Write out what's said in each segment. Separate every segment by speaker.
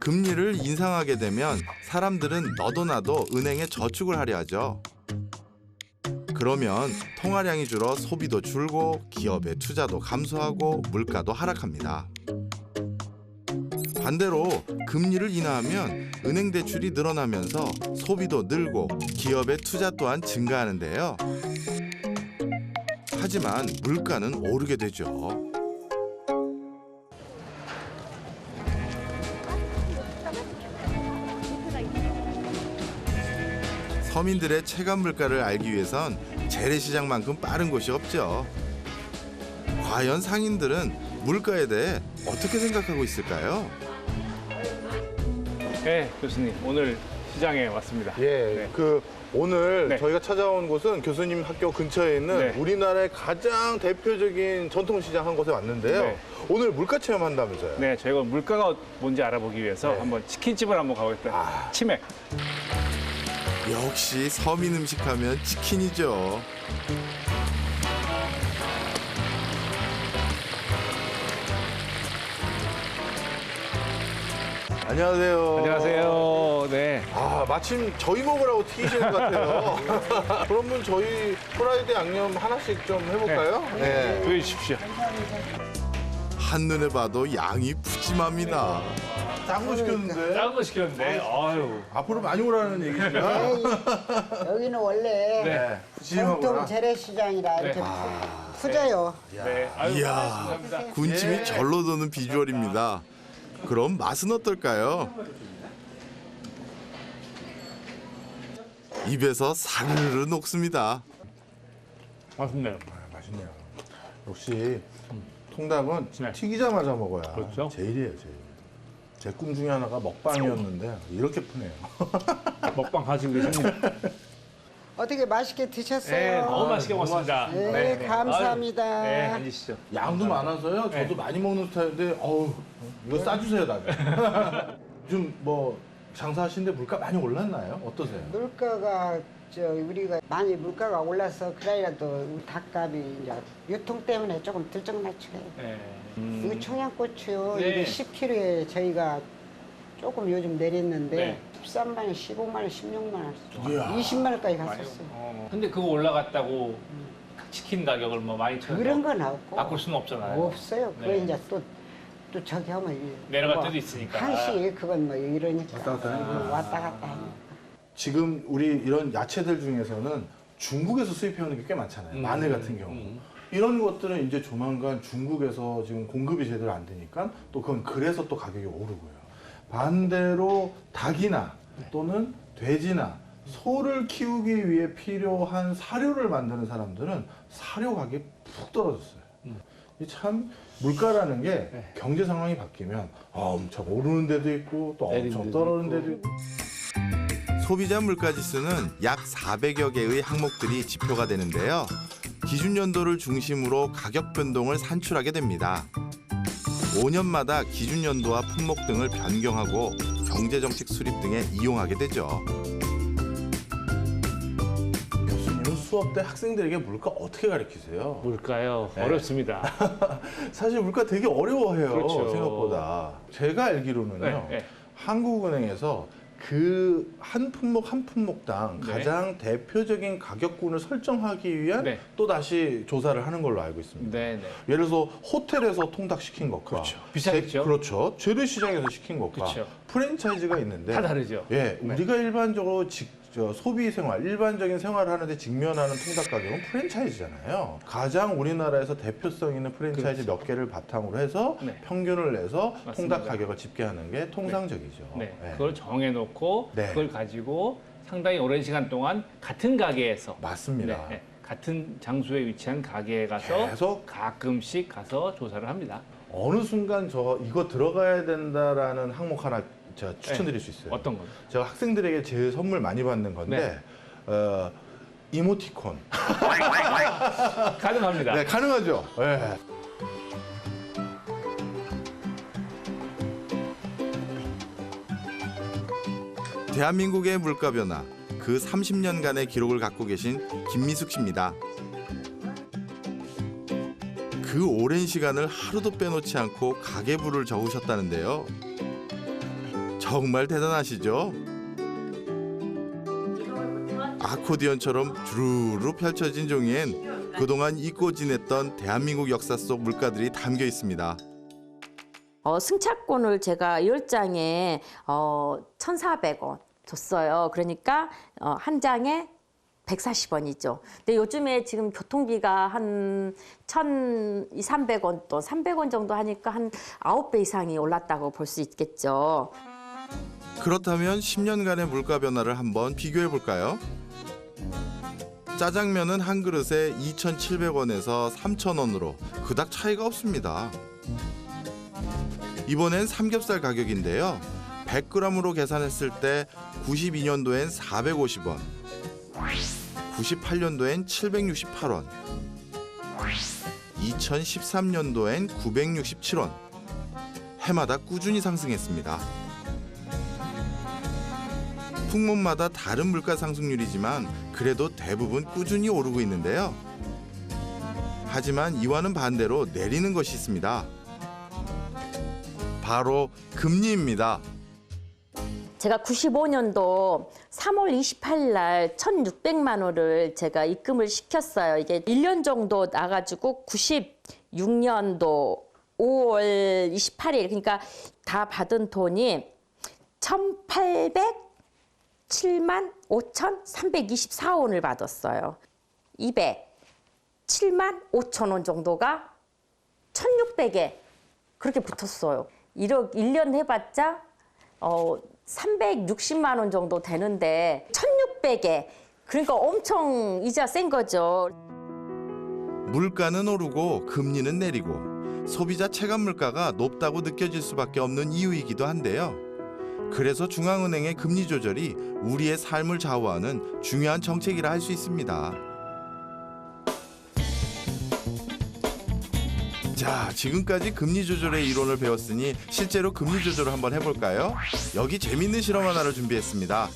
Speaker 1: 금리를 인상하게 되면 사람들은 너도 나도 은행에 저축을 하려 하죠. 그러면 통화량이 줄어 소비도 줄고 기업의 투자도 감소하고 물가도 하락합니다. 반대로 금리를 인하하면 은행 대출이 늘어나면서 소비도 늘고 기업의 투자 또한 증가하는데요. 하지만 물가는 오르게 되죠. 서민들의 체감 물가를 알기 위해선 재래시장만큼 빠른 곳이 없죠. 과연 상인들은 물가에 대해 어떻게 생각하고 있을까요?
Speaker 2: 네, 교수님 오늘 시장에 왔습니다.
Speaker 3: 예,
Speaker 2: 네.
Speaker 3: 오늘
Speaker 2: 네.
Speaker 3: 저희가 찾아온 곳은 교수님 학교 근처에 있는
Speaker 2: 네.
Speaker 3: 우리나라의 가장 대표적인 전통시장 한 곳에 왔는데요.
Speaker 2: 네.
Speaker 3: 오늘 물가 체험한다면서요?
Speaker 2: 네, 저희가 물가가 뭔지 알아보기 위해서
Speaker 3: 네.
Speaker 2: 한번 치킨집을 한번 가보겠다. 치맥.
Speaker 1: 역시 서민 음식하면 치킨이죠.
Speaker 3: 안녕하세요.
Speaker 2: 안녕하세요. 네.
Speaker 3: 아, 마침 저희 먹으라고 튀기시는 것 같아요. 그러면 저희 프라이드 양념 하나씩 좀 해볼까요? 네.
Speaker 2: 보여주십시오.
Speaker 1: 한눈에 봐도 양이 푸짐합니다.
Speaker 3: 짠 거 시켰는데.
Speaker 2: 작은 거 시켰는데. 아유.
Speaker 3: 앞으로 많이 오라는 얘기죠.
Speaker 4: 여기는 원래
Speaker 2: 네.
Speaker 4: 전통 재래시장이라 이렇게
Speaker 2: 네.
Speaker 4: 풀져요.
Speaker 2: 네. 아유,
Speaker 1: 이야,
Speaker 2: 감사합니다.
Speaker 1: 군침이 절로 도는 비주얼입니다. 그럼 맛은 어떨까요? 입에서 사르르 녹습니다.
Speaker 2: 맛있네요.
Speaker 3: 맛있네요. 역시 통닭은
Speaker 2: 네.
Speaker 3: 튀기자마자 먹어야
Speaker 2: 그렇죠.
Speaker 3: 제일이에요, 제일. 제 꿈 중에 하나가 먹방이었는데 이렇게 푸네요.
Speaker 2: 먹방 가지고 계십니다.
Speaker 4: 어떻게 맛있게 드셨어요?
Speaker 2: 네, 너무 맛있게 먹었습니다.
Speaker 4: 네, 감사합니다.
Speaker 2: 아유, 네, 앉으시죠.
Speaker 3: 양도 많아서요. 저도
Speaker 2: 네.
Speaker 3: 많이 먹는 스타일인데 어우 이거 싸주세요, 나중에. 좀 뭐 장사하시는데 물가 많이 올랐나요? 어떠세요?
Speaker 4: 물가가 우리가 많이 물가가 올라서 그래라도 닭값이 이제 유통 때문에 조금 들쭉날쭉해요.
Speaker 2: 네.
Speaker 4: 이거 청양고추요.
Speaker 2: 네.
Speaker 4: 이게 10kg에 저희가 조금 요즘 내렸는데
Speaker 2: 네.
Speaker 4: 13만 원, 15만 원, 16만 원,
Speaker 3: 이야.
Speaker 4: 20만 원까지 갔었어요.
Speaker 2: 근데 그거 올라갔다고 치킨 가격을 뭐 많이 쳐서
Speaker 4: 그런 건 없고
Speaker 2: 바꿀 수는 없잖아요.
Speaker 4: 없어요. 그거
Speaker 2: 네.
Speaker 4: 이제 또 저기 하면
Speaker 2: 내려갈
Speaker 4: 뭐
Speaker 2: 때도 있으니까.
Speaker 4: 한시 그건 뭐 이러니까
Speaker 3: 왔다 갔다 하니까.
Speaker 4: 왔다 갔다 하니까.
Speaker 3: 지금 우리 이런 야채들 중에서는 중국에서 수입해오는 게 꽤 많잖아요. 마늘 같은 경우. 이런 것들은 이제 조만간 중국에서 지금 공급이 제대로 안 되니까 또 그건 그래서 또 가격이 오르고요. 반대로 닭이나 또는 돼지나 소를 키우기 위해 필요한 사료를 만드는 사람들은 사료 가격이 푹 떨어졌어요. 이 참 물가라는 게 경제 상황이 바뀌면 엄청 오르는 데도 있고 또 엄청
Speaker 2: 내리는
Speaker 3: 떨어지는
Speaker 2: 데도
Speaker 3: 데도 있고.
Speaker 1: 소비자 물가지수는 약 400여 개의 항목들이 지표가 되는데요. 기준 연도를 중심으로 가격 변동을 산출하게 됩니다. 5년마다 기준 연도와 품목 등을 변경하고 경제정책 수립 등에 이용하게 되죠.
Speaker 3: 교수님은 수업 때 학생들에게 물가 어떻게 가르치세요?
Speaker 2: 물가요.
Speaker 3: 네.
Speaker 2: 어렵습니다.
Speaker 3: 사실 물가 되게 어려워해요.
Speaker 2: 그렇죠.
Speaker 3: 생각보다. 제가 알기로는요.
Speaker 2: 네, 네.
Speaker 3: 한국은행에서 그 한 품목 한 품목당
Speaker 2: 네.
Speaker 3: 가장 대표적인 가격군을 설정하기 위한
Speaker 2: 네.
Speaker 3: 또 다시 조사를 하는 걸로 알고 있습니다.
Speaker 2: 네, 네.
Speaker 3: 예를 들어서 호텔에서 통닭 시킨 것과
Speaker 2: 그렇죠. 비싸겠죠?
Speaker 3: 그렇죠. 재래시장에서 시킨 것과
Speaker 2: 그렇죠.
Speaker 3: 프랜차이즈가 있는데
Speaker 2: 다 다르죠.
Speaker 3: 예,
Speaker 2: 네.
Speaker 3: 우리가 일반적으로 소비 생활, 일반적인 생활을 하는데 직면하는 통닭 가격은 프랜차이즈잖아요. 가장 우리나라에서 대표성 있는 프랜차이즈 몇 개를 바탕으로 해서
Speaker 2: 그렇죠. 네.
Speaker 3: 평균을 내서
Speaker 2: 맞습니다.
Speaker 3: 통닭 가격을 집계하는 게 통상적이죠.
Speaker 2: 네.
Speaker 3: 예.
Speaker 2: 그걸 정해놓고
Speaker 3: 네.
Speaker 2: 그걸 가지고 상당히 오랜 시간 동안 같은 가게에서
Speaker 3: 맞습니다.
Speaker 2: 네, 네. 같은 장소에 위치한 가게에 가서
Speaker 3: 계속
Speaker 2: 가끔씩 가서 조사를 합니다.
Speaker 3: 어느 순간 이거 들어가야 된다라는 항목 하나 제가 추천드릴 수 있어요.
Speaker 2: 어떤 거요?
Speaker 3: 제가 학생들에게 제일 선물 많이 받는 건데 이모티콘.
Speaker 2: 가능합니다.
Speaker 3: 네, 가능하죠. 네.
Speaker 1: 대한민국의 물가 변화, 그 30년간의 기록을 갖고 계신 김미숙 씨입니다. 그 오랜 시간을 하루도 빼놓지 않고 가계부를 적으셨다는데요. 정말 대단하시죠? 아코디언처럼 주르르 펼쳐진 종이엔 그동안 잊고 지냈던 대한민국 역사 속 물가들이 담겨 있습니다.
Speaker 5: 승차권을 제가 10장에 1,400원 줬어요. 그러니까 한 장에 140원이죠. 근데 요즘에 지금 교통비가 한 1,200~300원 또 300원 정도 하니까 한 9배 이상이 올랐다고 볼 수 있겠죠.
Speaker 1: 그렇다면 10년간의 물가 변화를 한번 비교해 볼까요? 짜장면은 한 그릇에 2,700원에서 3,000원으로 그닥 차이가 없습니다. 이번엔 삼겹살 가격인데요. 100g으로 계산했을 때 92년도엔 450원, 98년도엔 768원, 2013년도엔 967원. 해마다 꾸준히 상승했습니다. 품목마다 다른 물가 상승률이지만 그래도 대부분 꾸준히 오르고 있는데요. 하지만 이와는 반대로 내리는 것이 있습니다. 바로 금리입니다.
Speaker 5: 제가 95년도 3월 28일 날 1,600만 원을 제가 입금을 시켰어요. 이게 1년 정도 나가지고 96년도 5월 28일 그러니까 다 받은 돈이 1,807만 5,324원을 받았어요. 207만 5천 원 정도가 1,600에 그렇게 붙었어요. 1년 해봤자 360만 원 정도 되는데 1,600에 그러니까 엄청 이자 센 거죠.
Speaker 1: 물가는 오르고 금리는 내리고 소비자 체감 물가가 높다고 느껴질 수밖에 없는 이유이기도 한데요. 그래서 중앙은행의 금리 조절이 우리의 삶을 좌우하는 중요한 정책이라 할 수 있습니다. 자, 지금까지 금리 조절의 이론을 배웠으니 실제로 금리 조절을 한번 해볼까요? 여기 재밌는 실험 하나를 준비했습니다.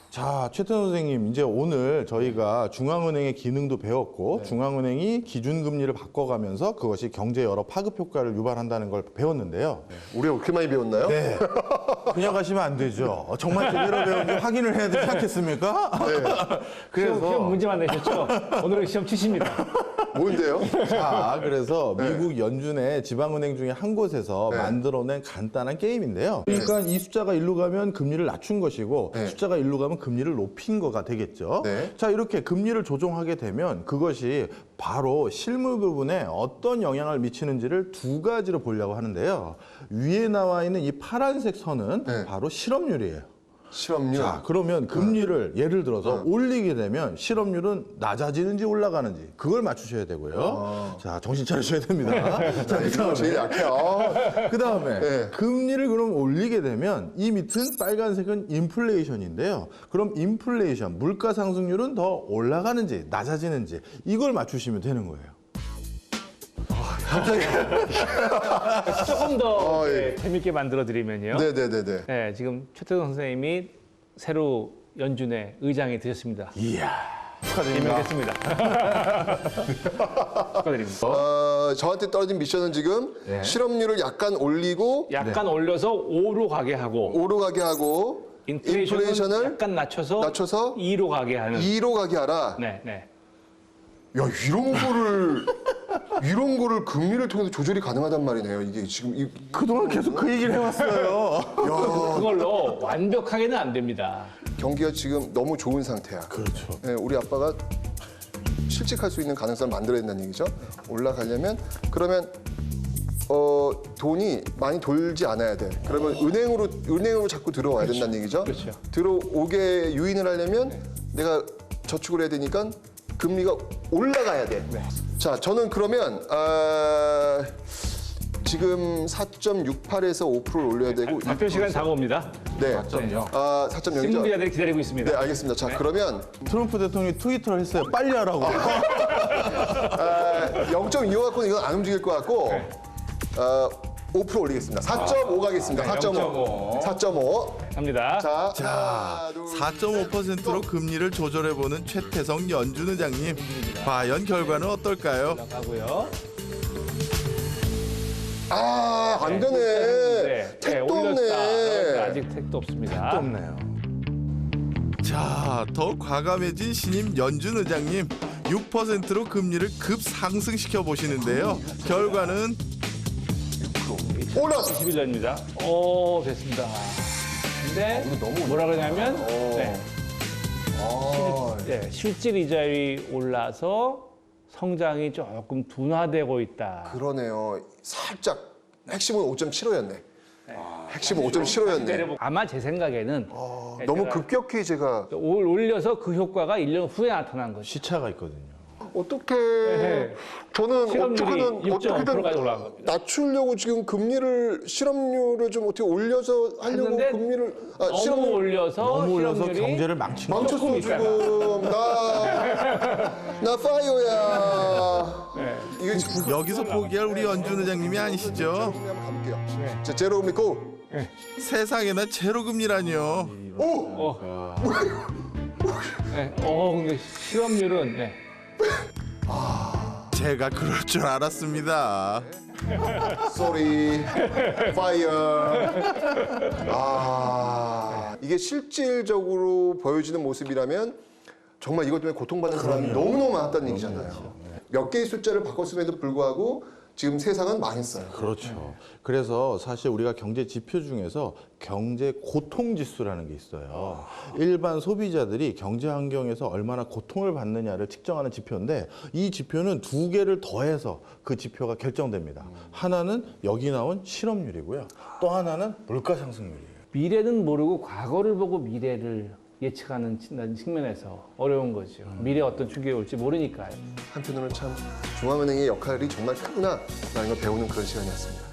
Speaker 3: 자, 최태원 선생님, 이제 오늘 저희가 중앙은행의 기능도 배웠고 중앙은행이 기준금리를 바꿔가면서 그것이 경제 여러 파급 효과를 유발한다는 걸 배웠는데요.
Speaker 6: 우리가 그렇게 많이 배웠나요?
Speaker 3: 네. 그냥 가시면 안 되죠. 정말 제대로 배운지 확인을 해야 되지 않겠습니까?
Speaker 2: 시험 문제만 내셨죠? 오늘은 시험 치십니다.
Speaker 6: 뭔데요?
Speaker 3: 자, 그래서 미국 연준의 지방은행 중에 한 곳에서 만들어낸 간단한 게임인데요. 그러니까 이 숫자가 일로 가면 금리를 낮춘 것이고 숫자가 일로 가면 금리를 높인 거가 되겠죠.
Speaker 6: 네.
Speaker 3: 자, 이렇게 금리를 조정하게 되면 그것이 바로 실물 부분에 어떤 영향을 미치는지를 두 가지로 보려고 하는데요. 위에 나와 있는 이 파란색 선은 바로 실업률이에요.
Speaker 6: 실업률.
Speaker 3: 자, 그러면 금리를 예를 들어서 올리게 되면 실업률은 낮아지는지 올라가는지 그걸 맞추셔야 되고요. 자, 정신 차리셔야 됩니다. 자,
Speaker 6: 이거 제일 약해.
Speaker 3: 그다음에 금리를 그럼 올리게 되면 이 밑은 빨간색은 인플레이션인데요. 그럼 인플레이션, 물가 상승률은 더 올라가는지 낮아지는지 이걸 맞추시면 되는 거예요.
Speaker 2: 조금 더
Speaker 6: 예.
Speaker 2: 재밌게 만들어드리면요.
Speaker 6: 네네네네.
Speaker 2: 네, 지금 최태성 선생님이 새로 연준의 의장이 되셨습니다.
Speaker 3: 이야, 축하드립니다.
Speaker 2: 임명됐습니다. 축하드립니다.
Speaker 6: 저한테 떨어진 미션은 지금 실업률을 약간 올리고
Speaker 2: 약간 올려서 5로 가게 하고
Speaker 6: 오로 가게 하고 인플레이션을
Speaker 2: 약간 낮춰서
Speaker 6: 낮춰서
Speaker 2: 2로 가게 하는.
Speaker 6: 2로 가게 하라.
Speaker 2: 네, 네.
Speaker 6: 야, 이런 거를 금리를 통해서 조절이 가능하단 말이네요. 이게 지금
Speaker 3: 그동안 계속 그 얘기를 해왔어요.
Speaker 2: 그걸로 완벽하게는 안 됩니다.
Speaker 6: 경기가 지금 너무 좋은 상태야.
Speaker 3: 그렇죠.
Speaker 6: 네, 우리 아빠가 실직할 수 있는 가능성을 만들어야 된다는 얘기죠. 올라가려면 그러면 돈이 많이 돌지 않아야 돼. 그러면 은행으로 자꾸 들어와야 된다는 얘기죠.
Speaker 2: 그렇죠.
Speaker 6: 들어오게 유인을 하려면 내가 저축을 해야 되니까 금리가 올라가야 돼. 자, 저는 그러면 지금 4.68에서 5%를 올려야 되고
Speaker 2: 발표 시간 다가옵니다.
Speaker 6: 네.
Speaker 3: 4.0.
Speaker 6: 4.0이죠.
Speaker 2: 신문 기자들이 기다리고 있습니다.
Speaker 6: 네, 알겠습니다. 자, 그러면
Speaker 3: 트럼프 대통령이 트위터를 했어요. 빨리 하라고.
Speaker 6: 0.25 갖고는 이건 안 움직일 것 같고 5% 올리겠습니다. 4.5 가겠습니다. 4.5. 4.5.
Speaker 2: 갑니다.
Speaker 6: 자,
Speaker 1: 4.5%로 금리를 조절해보는 최태성 연준 의장님. 과연 결과는 어떨까요?
Speaker 2: 가고요.
Speaker 6: 안 되네.
Speaker 2: 네,
Speaker 6: 택도
Speaker 2: 올렸다.
Speaker 6: 없네.
Speaker 2: 택도 없습니다.
Speaker 3: 또 없네요.
Speaker 1: 자, 더 과감해진 신임 연준 의장님 6%로 금리를 급 상승시켜 보시는데요. 결과는
Speaker 6: 올라왔어.
Speaker 2: 21년입니다. 됐습니다. 근데 뭐라 그러냐면 실질 이자율이 올라서 성장이 조금 둔화되고 있다.
Speaker 6: 그러네요. 살짝 핵심은 5.75였네. 핵심은 5.75였네.
Speaker 2: 아마 제 생각에는
Speaker 6: 너무 급격히 제가
Speaker 2: 올려서 그 효과가 1년 후에 나타난 거죠.
Speaker 3: 시차가 있거든요.
Speaker 6: 어떻게
Speaker 2: 네.
Speaker 6: 저는
Speaker 2: 실업률이
Speaker 6: 어떻게든
Speaker 2: 6.5%까지 올라간 겁니다.
Speaker 6: 낮추려고 지금 금리를 실업률을 좀 어떻게 올려서 하려고
Speaker 2: 했는데
Speaker 6: 금리를
Speaker 2: 너무
Speaker 6: 실업률
Speaker 2: 올려서
Speaker 3: 너무 올려서
Speaker 2: 실업률이
Speaker 3: 경제를 망친 거죠.
Speaker 6: 망쳤어
Speaker 2: 조금
Speaker 6: 지금 나 파이어야. 이게 지금
Speaker 1: 여기서 포기할 우리 연준 의장님이 아니시죠?
Speaker 6: 한번 가볼게요. 자 제로 금리 고.
Speaker 1: 세상에나 제로 금리라뇨.
Speaker 6: 오.
Speaker 2: 근데 실업률은
Speaker 1: 제가 그럴 줄 알았습니다.
Speaker 6: 쏘리 파이어. 이게 실질적으로 보여지는 모습이라면 정말 이것 때문에 고통받는 사람이 너무너무 많았다는 얘기잖아요. 몇 개의 숫자를 바꿨음에도 불구하고 지금 세상은 망했어요.
Speaker 3: 그렇죠. 그래서 사실 우리가 경제 지표 중에서 경제 고통 지수라는 게 있어요. 일반 소비자들이 경제 환경에서 얼마나 고통을 받느냐를 측정하는 지표인데 이 지표는 두 개를 더해서 그 지표가 결정됩니다. 하나는 여기 나온 실업률이고요. 또 하나는 물가 상승률이에요.
Speaker 2: 미래는 모르고 과거를 보고 미래를 예측하는 측면에서 어려운 거죠. 미래에 어떤 충격이 올지 모르니까요.
Speaker 6: 한편으로는 참 중앙은행의 역할이 정말 크구나라는 걸 배우는 그런 시간이었습니다.